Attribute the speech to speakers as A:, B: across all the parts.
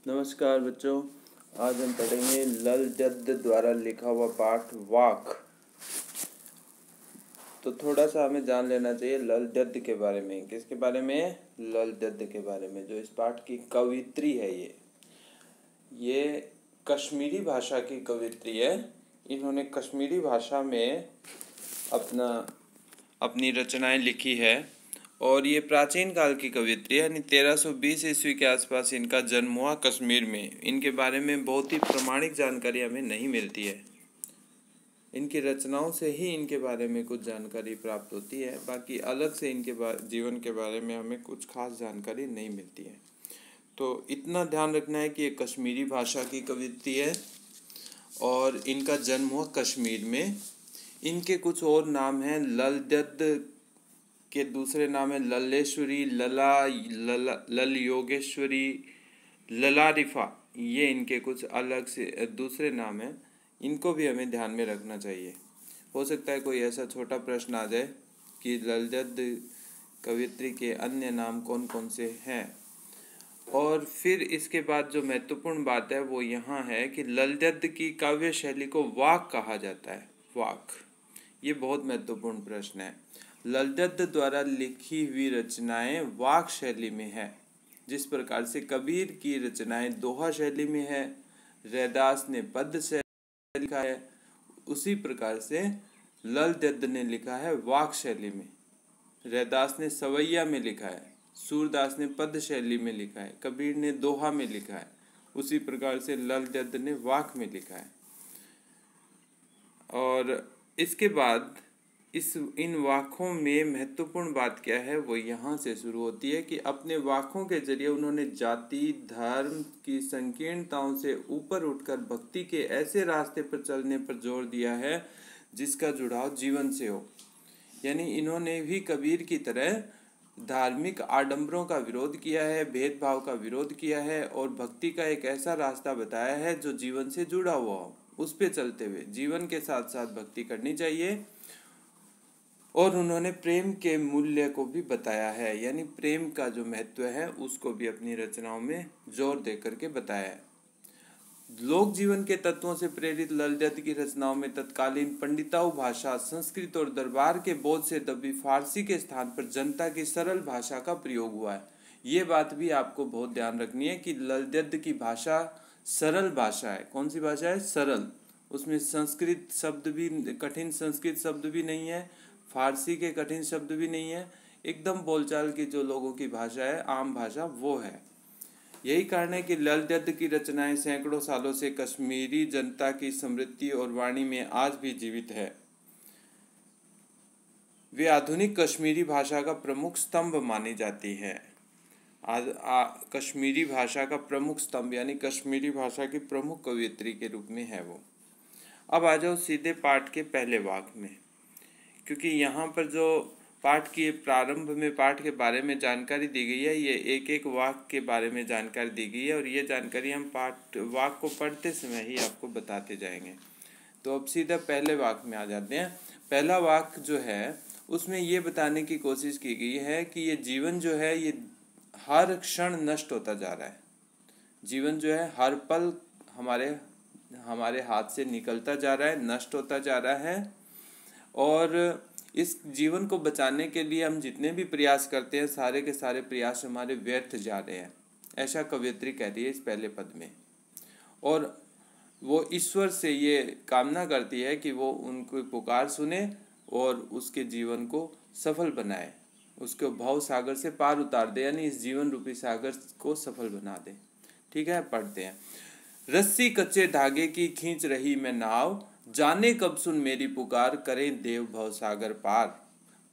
A: नमस्कार बच्चों, आज हम पढ़ेंगे लल जद्द द्वारा लिखा हुआ पाठ वाक। तो थोड़ा सा हमें जान लेना चाहिए लल जद्द के बारे में। किसके बारे में? लल जद्द के बारे में, जो इस पाठ की कवित्री है। ये कश्मीरी भाषा की कवित्री है। इन्होंने कश्मीरी भाषा में अपनी रचनाएं लिखी है और ये प्राचीन काल की कवित्री है, यानी 1320 ईस्वी के आसपास इनका जन्म हुआ कश्मीर में। इनके बारे में बहुत ही प्रामाणिक जानकारी हमें नहीं मिलती है। इनकी रचनाओं से ही इनके बारे में कुछ जानकारी प्राप्त होती है, बाकी अलग से इनके जीवन के बारे में हमें कुछ खास जानकारी नहीं मिलती है। तो इतना ध्यान रखना है कि ये कश्मीरी भाषा की कवित्री है और इनका जन्म हुआ कश्मीर में। इनके कुछ और नाम हैं। लल जद्द के दूसरे नाम है लल्लेश्वरी, लल योगेश्वरी, ललारिफा। ये इनके कुछ अलग से दूसरे नाम हैं। इनको भी हमें ध्यान में रखना चाहिए। हो सकता है कोई ऐसा छोटा प्रश्न आ जाए कि लल जद्द कवित्री के अन्य नाम कौन कौन से हैं। और फिर इसके बाद जो महत्वपूर्ण बात है वो यहाँ है कि लल जद्द की काव्य शैली को वाक कहा जाता है। वाक, ये बहुत महत्वपूर्ण प्रश्न है। लल जद्द द्वारा लिखी हुई रचनाएं वाक शैली में है। जिस प्रकार से कबीर की रचनाएं दोहा शैली में है, रैदास ने पद्य शैली लिखा है, उसी प्रकार से लल जद्द ने लिखा है वाक शैली में। रैदास ने सवैया में लिखा है, सूरदास ने पद्य शैली में लिखा है, कबीर ने दोहा में लिखा है, उसी प्रकार से लल जद्द ने वाक में लिखा है। और इसके बाद इन वाकों में महत्वपूर्ण बात क्या है वो यहाँ से शुरू होती है कि अपने वाकों के जरिए उन्होंने जाति धर्म की संकीर्णताओं से ऊपर उठकर भक्ति के ऐसे रास्ते पर चलने पर जोर दिया है जिसका जुड़ाव जीवन से हो। यानी इन्होंने भी कबीर की तरह धार्मिक आडंबरों का विरोध किया है, भेदभाव का विरोध किया है और भक्ति का एक ऐसा रास्ता बताया है जो जीवन से जुड़ा हुआ हो। उस पे चलते हुए जीवन के साथ साथ भक्ति करनी चाहिए। और उन्होंने प्रेम के मूल्य को भी बताया है, यानी प्रेम का जो महत्व है उसको भी अपनी रचनाओं में जोर दे करके बताया है। लोक जीवन के तत्वों से प्रेरित लल जद्द की रचनाओं में तत्कालीन पंडिताऊ भाषा, संस्कृत और दरबार के बोझ से दबी फारसी के स्थान पर जनता की सरल भाषा का प्रयोग हुआ है। ये बात भी आपको बहुत ध्यान रखनी है कि लल जद्द की भाषा सरल भाषा है। कौन सी भाषा है? सरल। उसमें संस्कृत शब्द भी, कठिन संस्कृत शब्द भी नहीं है, फारसी के कठिन शब्द भी नहीं है। एकदम बोलचाल की जो लोगों की भाषा है, आम भाषा, वो है। यही कारण है कि लल जद्द की रचनाएं सैकड़ों सालों से कश्मीरी जनता की स्मृति और वाणी में आज भी जीवित है। वे आधुनिक कश्मीरी भाषा का प्रमुख स्तंभ मानी जाती है। कश्मीरी भाषा का प्रमुख स्तंभ, यानी कश्मीरी भाषा की प्रमुख कवियत्री के रूप में है वो। अब आ जाओ सीधे पाठ के पहले वाक में, क्योंकि यहाँ पर जो पाठ की प्रारंभ में पाठ के बारे में जानकारी दी गई है, ये एक एक वाक के बारे में जानकारी दी गई है और ये जानकारी हम वाक को पढ़ते समय ही आपको बताते जाएंगे। तो अब सीधा पहले वाक में आ जाते हैं। पहला वाक जो है उसमें ये बताने की कोशिश की गई है कि ये जीवन जो है ये हर क्षण नष्ट होता जा रहा है। जीवन जो है हर पल हमारे हाथ से निकलता जा रहा है, नष्ट होता जा रहा है। और इस जीवन को बचाने के लिए हम जितने भी प्रयास करते हैं, सारे के सारे प्रयास हमारे व्यर्थ जा रहे हैं, ऐसा कवियत्री कह रही है इस पहले पद में। और वो ईश्वर से ये कामना करती है कि वो उनको पुकार सुने और उसके जीवन को सफल बनाए, उसको भव सागर से पार उतार दे, यानी इस जीवन रूपी सागर को सफल बना दे। ठीक है, पढ़ते हैं। रस्सी कच्चे धागे की खींच रही मैं नाव, जाने कब सुन मेरी पुकार, करें देव भव सागर पार।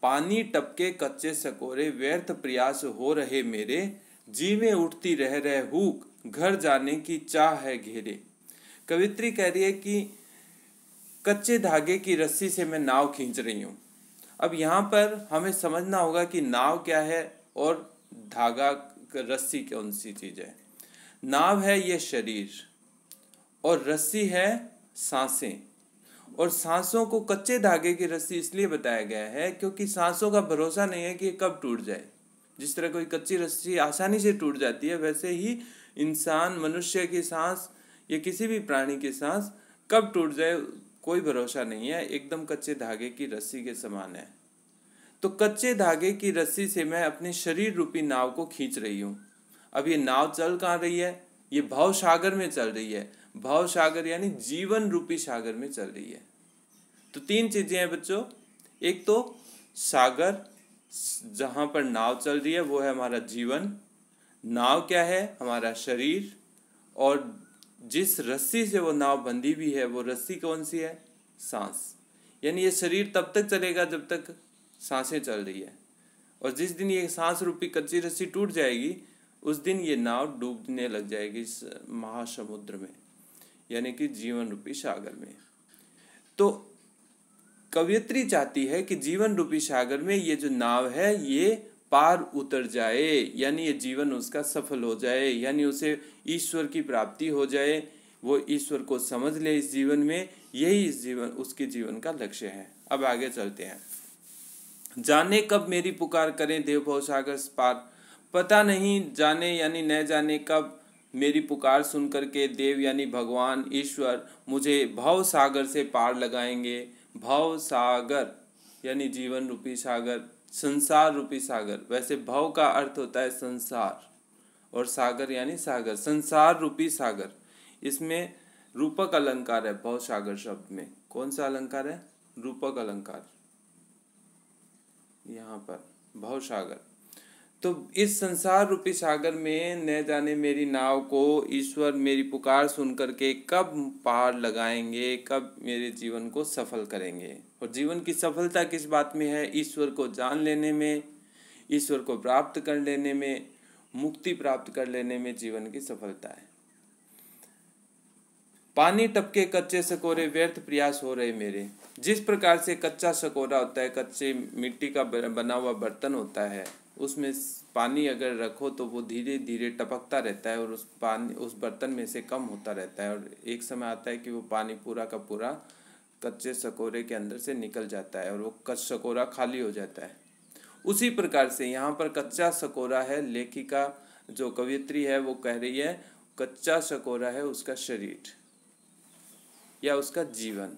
A: पानी टपके कच्चे सकोरे, व्यर्थ प्रयास हो रहे मेरे, जी में उठती रह हुक, घर जाने की चाह है घेरे। कवित्री कह रही है कि कच्चे धागे की रस्सी से मैं नाव खींच रही हूँ। अब यहाँ पर हमें समझना होगा कि नाव क्या है और धागा रस्सी कौन सी चीज है। नाव है ये शरीर और रस्सी है सांसें। और सांसों को कच्चे धागे की रस्सी इसलिए बताया गया है क्योंकि सांसों का भरोसा नहीं है कि कब टूट जाए। जिस तरह कोई कच्ची रस्सी आसानी से टूट जाती है, वैसे ही इंसान, मनुष्य की सांस या किसी भी प्राणी की सांस कब टूट जाए कोई भरोसा नहीं है, एकदम कच्चे धागे की रस्सी के समान है। तो कच्चे धागे की रस्सी से मैं अपने शरीर रूपी नाव को खींच रही हूँ। अब ये नाव चल कहाँ रही है? ये भव सागर में चल रही है। भव सागर यानी जीवन रूपी सागर में चल रही है। तो तीन चीजें हैं बच्चों, एक तो सागर जहाँ पर नाव चल रही है वो है हमारा जीवन, नाव क्या है? हमारा शरीर, और जिस रस्सी से वो नाव बंधी हुई है वो रस्सी कौन सी है? सांस। यानी ये शरीर तब तक चलेगा जब तक सांसें चल रही है, और जिस दिन ये सांस रूपी कच्ची रस्सी टूट जाएगी उस दिन ये नाव डूबने लग जाएगी इस महासमुद्र में, यानी कि जीवन रूपी सागर में। तो कवयित्री चाहती है कि जीवन रूपी सागर में ये जो नाव है ये पार उतर जाए, यानी ये जीवन उसका सफल हो जाए, यानी उसे ईश्वर की प्राप्ति हो जाए, वो ईश्वर को समझ ले इस जीवन में। यही इस जीवन उसके जीवन का लक्ष्य है। अब आगे चलते हैं। जाने कब मेरी पुकार करें देव भव सागर पार, पता नहीं जाने यानी न जाने कब मेरी पुकार सुन करके देव यानी भगवान ईश्वर मुझे भव सागर से पार लगाएंगे। भव सागर यानी जीवन रूपी सागर, संसार रूपी सागर। वैसे भव का अर्थ होता है संसार और सागर यानी सागर, संसार रूपी सागर। इसमें रूपक अलंकार है भव सागर शब्द में। कौन सा अलंकार है? रूपक अलंकार, यहाँ पर भव सागर। तो इस संसार रूपी सागर में न जाने मेरी नाव को ईश्वर मेरी पुकार सुन करके कब पार लगाएंगे, कब मेरे जीवन को सफल करेंगे। और जीवन की सफलता किस बात में है? ईश्वर को जान लेने में, ईश्वर को प्राप्त कर लेने में, मुक्ति प्राप्त कर लेने में जीवन की सफलता है। पानी टपके कच्चे सकोरे व्यर्थ प्रयास हो रहे मेरे। जिस प्रकार से कच्चा सकोरा होता है, कच्चे मिट्टी का बना हुआ बर्तन होता है, उसमें पानी अगर रखो तो वो धीरे धीरे टपकता रहता है और उस बर्तन में से कम होता रहता है, और एक समय आता है कि वो पानी पूरा का पूरा कच्चे सकोरे के अंदर से निकल जाता है और वो कच्चा सकोरा खाली हो जाता है। उसी प्रकार से यहाँ पर कच्चा सकोरा है, लेखिका जो कवियत्री है वो कह रही है कच्चा सकोरा है उसका शरीर या उसका जीवन,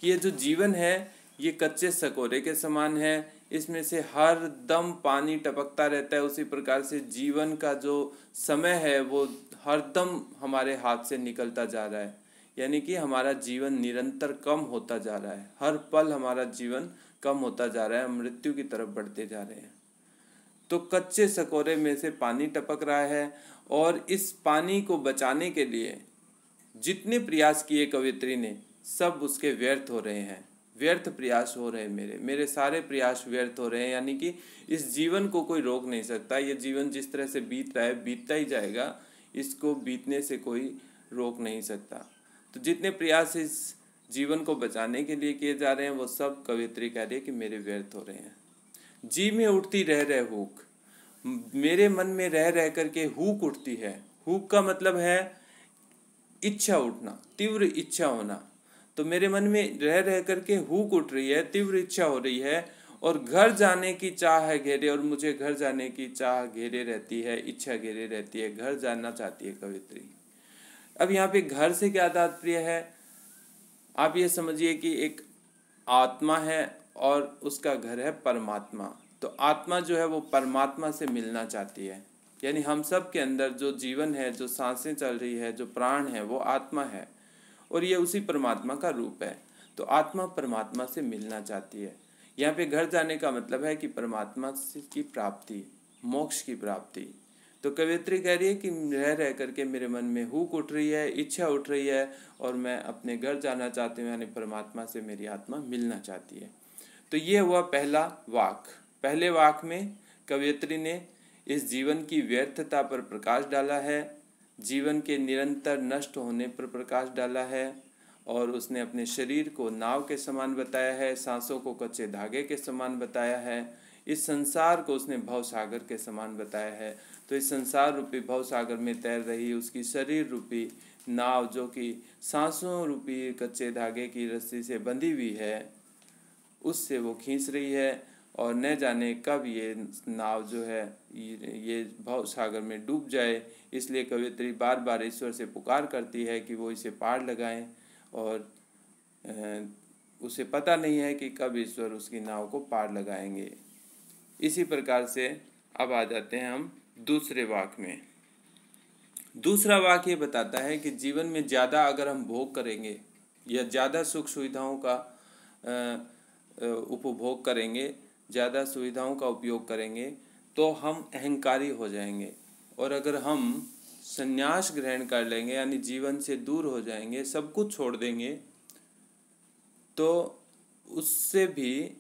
A: कि ये जो जीवन है ये कच्चे सकोरे के समान है, इसमें से हर दम पानी टपकता रहता है। उसी प्रकार से जीवन का जो समय है वो हर दम हमारे हाथ से निकलता जा रहा है, यानी कि हमारा जीवन निरंतर कम होता जा रहा है। हर पल हमारा जीवन कम होता जा रहा है, मृत्यु की तरफ बढ़ते जा रहे हैं। तो कच्चे सकोरे में से पानी टपक रहा है, और इस पानी को बचाने के लिए जितने प्रयास किए कवित्री ने सब उसके व्यर्थ हो रहे हैं। व्यर्थ प्रयास हो रहे हैं मेरे सारे प्रयास व्यर्थ हो रहे हैं, यानी कि इस जीवन को कोई रोक नहीं सकता। ये जीवन जिस तरह से बीत रहा है बीतता ही जाएगा, इसको बीतने से कोई रोक नहीं सकता। तो जितने प्रयास इस जीवन को बचाने के लिए किए जा रहे हैं वो सब कवित्री कह रही है कि मेरे व्यर्थ हो रहे हैं। जी में उठती रह रहे हुक, मेरे मन में रह रह करके हुक उठती है। हुक का मतलब है इच्छा उठना, तीव्र इच्छा होना। तो मेरे मन में रह रह करके हुक उठ रही है, तीव्र इच्छा हो रही है, और घर जाने की चाह है घेरे, और मुझे घर जाने की चाह घेरे रहती है, इच्छा घेरे रहती है, घर जाना चाहती है कवित्री। अब यहाँ पे घर से क्या तात्पर्य है? आप ये समझिए कि एक आत्मा है और उसका घर है परमात्मा। तो आत्मा जो है वो परमात्मा से मिलना चाहती है, यानी हम सब के अंदर जो जीवन है, जो सांसें चल रही है, जो प्राण है, वो आत्मा है और ये उसी परमात्मा का रूप है। तो आत्मा परमात्मा से मिलना चाहती है। यहाँ पे घर जाने का मतलब है कि परमात्मा की प्राप्ति, मोक्ष की प्राप्ति। तो कवियत्री कह रही है कि रह रह करके मेरे मन में हुक उठ रही है, इच्छा उठ रही है, और मैं अपने घर जाना चाहती हूँ, यानी परमात्मा से मेरी आत्मा मिलना चाहती है। तो ये हुआ पहला वाक। पहले वाक में कवियत्री ने इस जीवन की व्यर्थता पर प्रकाश डाला है, जीवन के निरंतर नष्ट होने पर प्रकाश डाला है, और उसने अपने शरीर को नाव के समान बताया है, सांसों को कच्चे धागे के समान बताया है, इस संसार को उसने भव सागर के समान बताया है। तो इस संसार रूपी भव सागर में तैर रही उसकी शरीर रूपी नाव, जो कि सांसों रूपी कच्चे धागे की रस्सी से बंधी हुई है, उससे वो खींच रही है, और न जाने कब ये नाव जो है ये भव सागर में डूब जाए। इसलिए कवियत्री बार बार ईश्वर से पुकार करती है कि वो इसे पार लगाएं, और उसे पता नहीं है कि कब ईश्वर उसकी नाव को पार लगाएंगे। इसी प्रकार से अब आ जाते हैं हम दूसरे वाक्य में। दूसरा वाक्य बताता है कि जीवन में ज़्यादा अगर हम भोग करेंगे या ज़्यादा सुख सुविधाओं का उपभोग करेंगे, ज़्यादा सुविधाओं का उपयोग करेंगे तो हम अहंकारी हो जाएंगे। और अगर हम संन्यास ग्रहण कर लेंगे यानी जीवन से दूर हो जाएंगे, सब कुछ छोड़ देंगे, तो उससे भी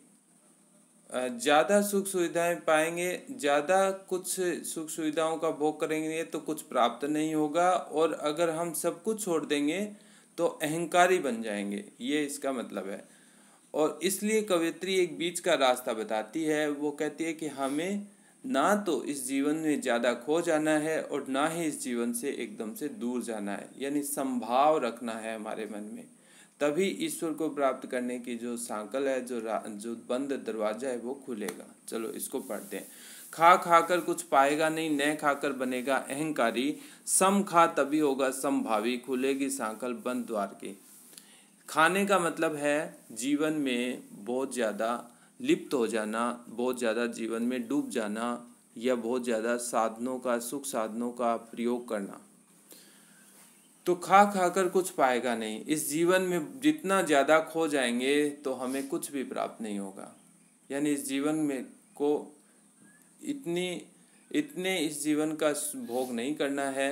A: ज़्यादा सुख सुविधाएं पाएंगे, ज़्यादा कुछ सुख सुविधाओं का भोग करेंगे तो कुछ प्राप्त नहीं होगा। और अगर हम सब कुछ छोड़ देंगे तो अहंकारी बन जाएंगे, ये इसका मतलब है। और इसलिए कवियत्री एक बीच का रास्ता बताती है। वो कहती है कि हमें ना तो इस जीवन में ज़्यादा खो जाना है और ना ही इस जीवन से एकदम से दूर जाना है, यानी संभाव रखना है हमारे मन में। तभी ईश्वर को प्राप्त करने की जो सांकल है, जो बंद दरवाजा है वो खुलेगा। चलो इसको पढ़ते हैं। खा खाकर कुछ पाएगा नहीं, न खाकर बनेगा अहंकारी। सम खा तभी होगा समभावी, खुलेगी सांकल बंद द्वार की। खाने का मतलब है जीवन में बहुत ज़्यादा लिप्त हो जाना, बहुत ज़्यादा जीवन में डूब जाना, या बहुत ज़्यादा साधनों का, सुख साधनों का प्रयोग करना। तो खा खाकर कुछ पाएगा नहीं, इस जीवन में जितना ज़्यादा खो जाएंगे तो हमें कुछ भी प्राप्त नहीं होगा। यानी इस जीवन में को इतने इस जीवन का भोग नहीं करना है।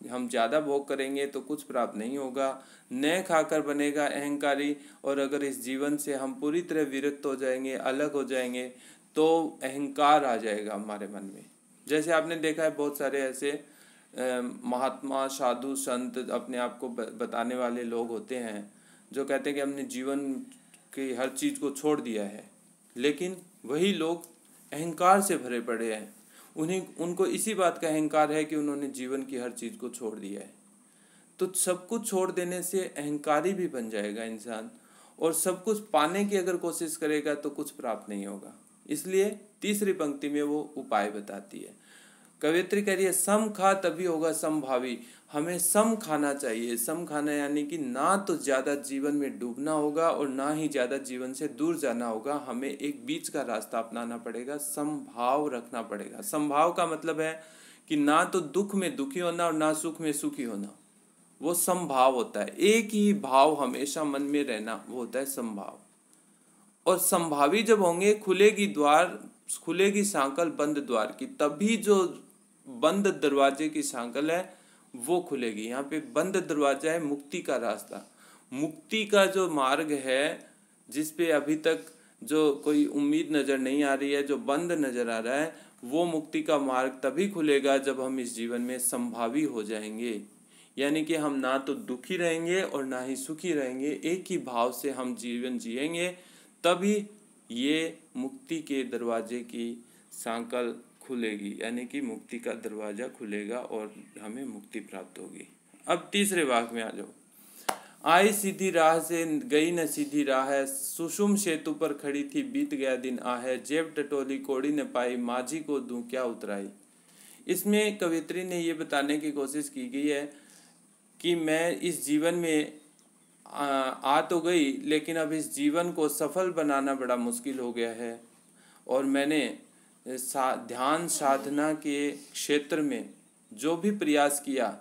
A: हम ज़्यादा भोग करेंगे तो कुछ प्राप्त नहीं होगा। न खाकर बनेगा अहंकारी, और अगर इस जीवन से हम पूरी तरह विरक्त हो जाएंगे, अलग हो जाएंगे, तो अहंकार आ जाएगा हमारे मन में। जैसे आपने देखा है बहुत सारे ऐसे महात्मा, साधु, संत, अपने आप को बताने वाले लोग होते हैं जो कहते हैं कि हमने जीवन की हर चीज़ को छोड़ दिया है, लेकिन वही लोग अहंकार से भरे पड़े हैं। उनको इसी बात का अहंकार है कि उन्होंने जीवन की हर चीज़ को छोड़ दिया है। तो सब कुछ छोड़ देने से अहंकारी भी बन जाएगा इंसान, और सब कुछ पाने की अगर कोशिश करेगा तो कुछ प्राप्त नहीं होगा। इसलिए तीसरी पंक्ति में वो उपाय बताती है। कवियत्री कह रही है सम खा तभी होगा समभावी। हमें सम खाना चाहिए। सम खाना यानी कि ना तो ज़्यादा जीवन में डूबना होगा और ना ही ज़्यादा जीवन से दूर जाना होगा। हमें एक बीच का रास्ता अपनाना पड़ेगा, समभाव रखना पड़ेगा। समभाव का मतलब है कि ना तो दुख में दुखी होना और ना सुख में सुखी होना, वो समभाव होता है। एक ही भाव हमेशा मन में रहना, वो होता है समभाव। और संभावी जब होंगे, खुलेगी सांकल बंद द्वार की, तभी जो बंद दरवाजे की सांकल है वो खुलेगी। यहाँ पे बंद दरवाजा है मुक्ति का रास्ता, मुक्ति का जो मार्ग है, जिस पे अभी तक जो कोई उम्मीद नज़र नहीं आ रही है, जो बंद नज़र आ रहा है, वो मुक्ति का मार्ग तभी खुलेगा जब हम इस जीवन में संभावी हो जाएंगे। यानी कि हम ना तो दुखी रहेंगे और ना ही सुखी रहेंगे, एक ही भाव से हम जीवन जिएंगे, तभी ये मुक्ति के दरवाजे की सांकल खुलेगी, यानी कि मुक्ति का दरवाज़ा खुलेगा और हमें मुक्ति प्राप्त होगी। अब तीसरे वाक्य में आ जाओ। आई सीधी राह से गई न सीधी राह है, सुषुम सेतु पर खड़ी थी बीत गया दिन आहे, जेब टटोली कोड़ी न पाई, माझी को दूं क्या उतराई। इसमें कवियत्री ने ये बताने की कोशिश की गई है कि मैं इस जीवन में आ तो गई, लेकिन अब इस जीवन को सफल बनाना बड़ा मुश्किल हो गया है। और मैंने ध्यान साधना के क्षेत्र में जो भी प्रयास किया,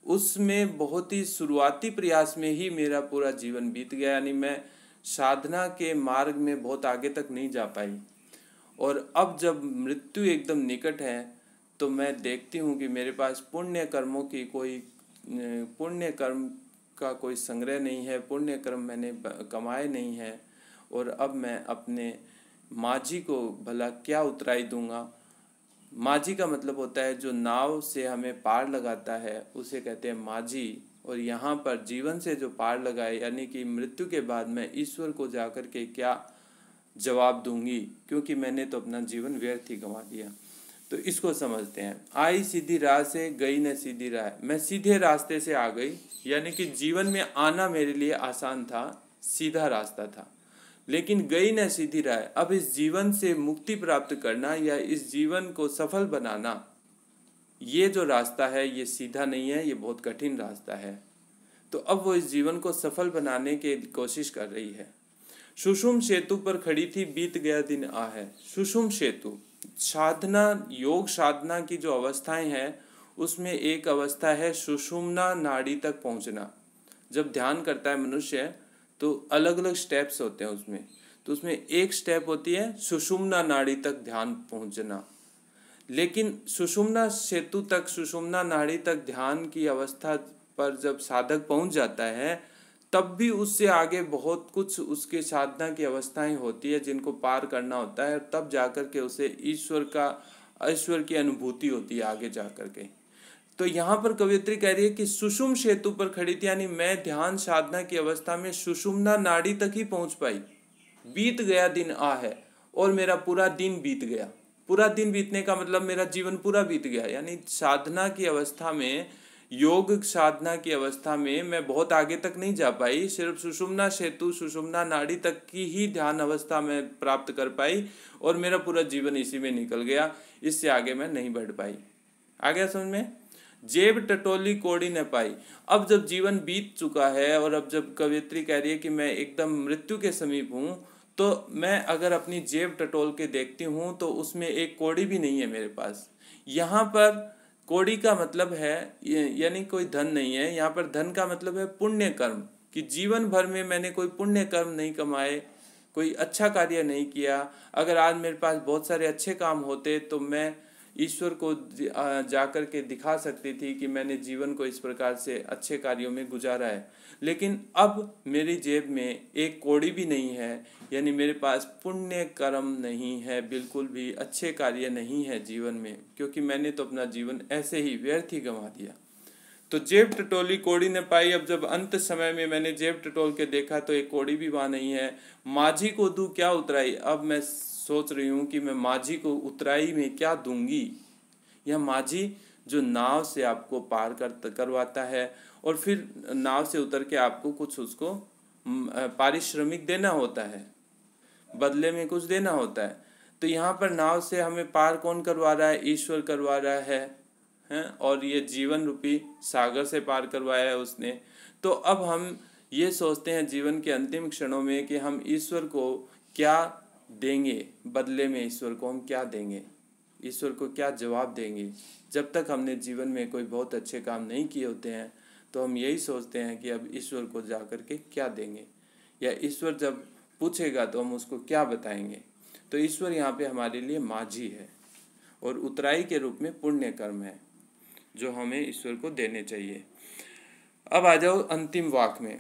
A: उसमें बहुत ही शुरुआती प्रयास में ही मेरा पूरा जीवन बीत गया। यानी मैं साधना के मार्ग में बहुत आगे तक नहीं जा पाई। और अब जब मृत्यु एकदम निकट है तो मैं देखती हूँ कि मेरे पास पुण्य कर्म का कोई संग्रह नहीं है, पुण्य कर्म मैंने कमाए नहीं है, और अब मैं अपने माझी को भला क्या उतराई दूंगा। माझी का मतलब होता है जो नाव से हमें पार लगाता है, उसे कहते हैं माझी। और यहाँ पर जीवन से जो पार लगाए, यानी कि मृत्यु के बाद मैं ईश्वर को जाकर के क्या जवाब दूंगी, क्योंकि मैंने तो अपना जीवन व्यर्थ ही गंवा दिया। तो इसको समझते हैं। आई सीधी राह से गई न सीधी राह, मैं सीधे रास्ते से आ गई, यानी कि जीवन में आना मेरे लिए आसान था, सीधा रास्ता था। लेकिन गई न सीधी राह। अब इस जीवन से मुक्ति प्राप्त करना या इस जीवन को सफल बनाना, ये जो रास्ता है ये सीधा नहीं है, ये बहुत कठिन रास्ता है। तो अब वो इस जीवन को सफल बनाने की कोशिश कर रही है। सुषुम सेतु पर खड़ी थी, बीत गया दिन आ है। सुषुम सेतु साधना, योग साधना की जो अवस्थाएं हैं उसमें एक अवस्था है सुषुम्ना नाड़ी तक पहुंचना। जब ध्यान करता है मनुष्य तो अलग अलग स्टेप्स होते हैं उसमें, तो उसमें एक स्टेप होती है सुषुम्ना नाड़ी तक ध्यान पहुंचना। लेकिन सुषुम्ना सेतु तक, सुषुम्ना नाड़ी तक ध्यान की अवस्था पर जब साधक पहुंच जाता है तब भी उससे आगे बहुत कुछ उसके साधना की अवस्थाएं होती है जिनको पार करना होता है, तब जाकर के उसे ईश्वर की अनुभूति होती है आगे जाकर के। तो यहाँ पर कवियत्री कह रही है कि सुषुम सेतु पर खड़ी थी, यानी मैं ध्यान साधना की अवस्था में सुषुम्ना नाड़ी तक ही पहुंच पाई। बीत गया दिन आ है, और मेरा पूरा दिन बीत गया। पूरा दिन बीतने का मतलब मेरा जीवन पूरा बीत गया, यानी साधना की अवस्था में, योग साधना की अवस्था में मैं बहुत आगे तक नहीं जा पाई, सिर्फ सुषुम्ना सेतु, सुषुम्ना नाड़ी तक की ही ध्यान अवस्था में प्राप्त कर पाई, और मेरा पूरा जीवन इसी में निकल गया, इससे आगे मैं नहीं बढ़ पाई। आ गया समझ में? जेब टटोली कोड़ी न पाई। अब जब जीवन बीत चुका है और अब जब कवियत्री कह रही है कि मैं एकदम मृत्यु के समीप हूँ, तो मैं अगर अपनी जेब टटोल के देखती हूँ तो उसमें एक कोड़ी भी नहीं है मेरे पास। यहाँ पर कोड़ी का मतलब है यानी कोई धन नहीं है, यहाँ पर धन का मतलब है पुण्य कर्म, कि जीवन भर में मैंने कोई पुण्य कर्म नहीं कमाए, कोई अच्छा कार्य नहीं किया। अगर आज मेरे पास बहुत सारे अच्छे काम होते तो मैं ईश्वर को जाकर के दिखा सकती थी कि मैंने जीवन को इस प्रकार से अच्छे कार्यों में गुजारा है। लेकिन अब मेरी जेब में एक कौड़ी भी नहीं है, यानी मेरे पास पुण्य कर्म नहीं है, बिल्कुल भी अच्छे कार्य नहीं है जीवन में, क्योंकि मैंने तो अपना जीवन ऐसे ही व्यर्थ ही गंवा दिया। तो जेब टटोली कोड़ी न पाई। अब जब अंत समय में मैंने जेब टटोल के देखा तो एक कौड़ी भी वहाँ नहीं है। माझी को दूं क्या उतराई। अब मैं सोच रही हूँ कि मैं माझी को उतराई में क्या दूंगी। यह माझी जो नाव से आपको पार करवाता है और फिर नाव से उतर के आपको कुछ उसको पारिश्रमिक देना होता है, बदले में कुछ देना होता है। तो यहाँ पर नाव से हमें पार कौन करवा रहा है? ईश्वर करवा रहा है। और ये जीवन रूपी सागर से पार करवाया है उसने। तो अब हम ये सोचते हैं जीवन के अंतिम क्षणों में कि हम ईश्वर को क्या देंगे, बदले में ईश्वर को हम क्या देंगे, ईश्वर को क्या जवाब देंगे। जब तक हमने जीवन में कोई बहुत अच्छे काम नहीं किए होते हैं तो हम यही सोचते हैं कि अब ईश्वर को जा कर के क्या देंगे, या ईश्वर जब पूछेगा तो हम उसको क्या बताएंगे। तो ईश्वर यहाँ पे हमारे लिए माझी है और उतराई के रूप में पुण्य कर्म है जो हमें ईश्वर को देने चाहिए। अब आ जाओ अंतिम वाक में।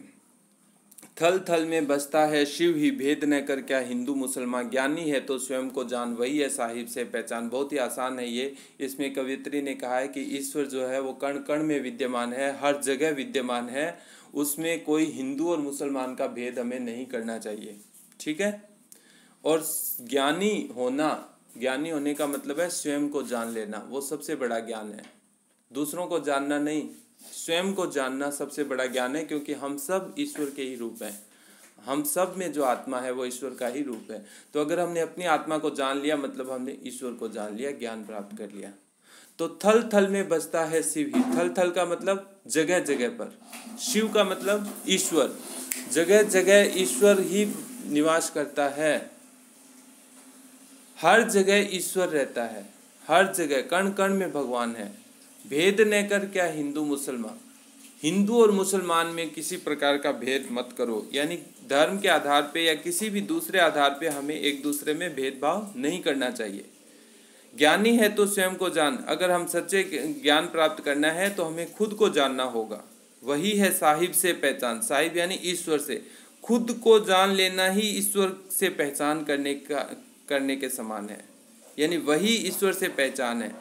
A: थल थल में बसता है शिव ही, भेद न कर क्या हिंदू मुसलमान। ज्ञानी है तो स्वयं को जान, वही है साहिब से पहचान। बहुत ही आसान है ये। इसमें कवियत्री ने कहा है कि ईश्वर जो है वो कण कण में विद्यमान है, हर जगह विद्यमान है। उसमें कोई हिंदू और मुसलमान का भेद हमें नहीं करना चाहिए, ठीक है। और ज्ञानी होने का मतलब है स्वयं को जान लेना, वो सबसे बड़ा ज्ञान है। दूसरों को जानना नहीं, स्वयं को जानना सबसे बड़ा ज्ञान है, क्योंकि हम सब ईश्वर के ही रूप हैं। हम सब में जो आत्मा है वो ईश्वर का ही रूप है। तो अगर हमने अपनी आत्मा को जान लिया मतलब हमने ईश्वर को जान लिया, ज्ञान प्राप्त कर लिया। तो थल थल में बसता है शिव ही। थल थल का मतलब जगह जगह पर, शिव का मतलब ईश्वर। जगह जगह ईश्वर ही निवास करता है, हर जगह ईश्वर रहता है, हर जगह कण कण में भगवान है। भेद न कर क्या हिंदू मुसलमान। हिंदू और मुसलमान में किसी प्रकार का भेद मत करो, यानी धर्म के आधार पे या किसी भी दूसरे आधार पे हमें एक दूसरे में भेदभाव नहीं करना चाहिए। ज्ञानी है तो स्वयं को जान। अगर हम सच्चे ज्ञान प्राप्त करना है तो हमें खुद को जानना होगा, वही है साहिब से पहचान। साहिब यानी ईश्वर से। खुद को जान लेना ही ईश्वर से पहचान करने के समान है, यानी वही ईश्वर से पहचान है।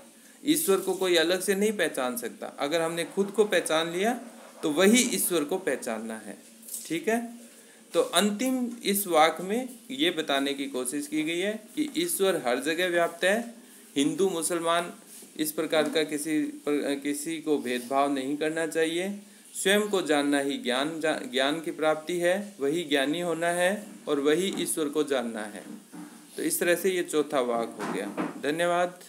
A: ईश्वर को कोई अलग से नहीं पहचान सकता। अगर हमने खुद को पहचान लिया तो वही ईश्वर को पहचानना है, ठीक है। तो अंतिम इस वाक्य में ये बताने की कोशिश की गई है कि ईश्वर हर जगह व्याप्त है। हिंदू मुसलमान इस प्रकार का किसी को भेदभाव नहीं करना चाहिए। स्वयं को जानना ही ज्ञान की प्राप्ति है, वही ज्ञानी होना है और वही ईश्वर को जानना है। तो इस तरह से ये चौथा वाक्य हो गया। धन्यवाद।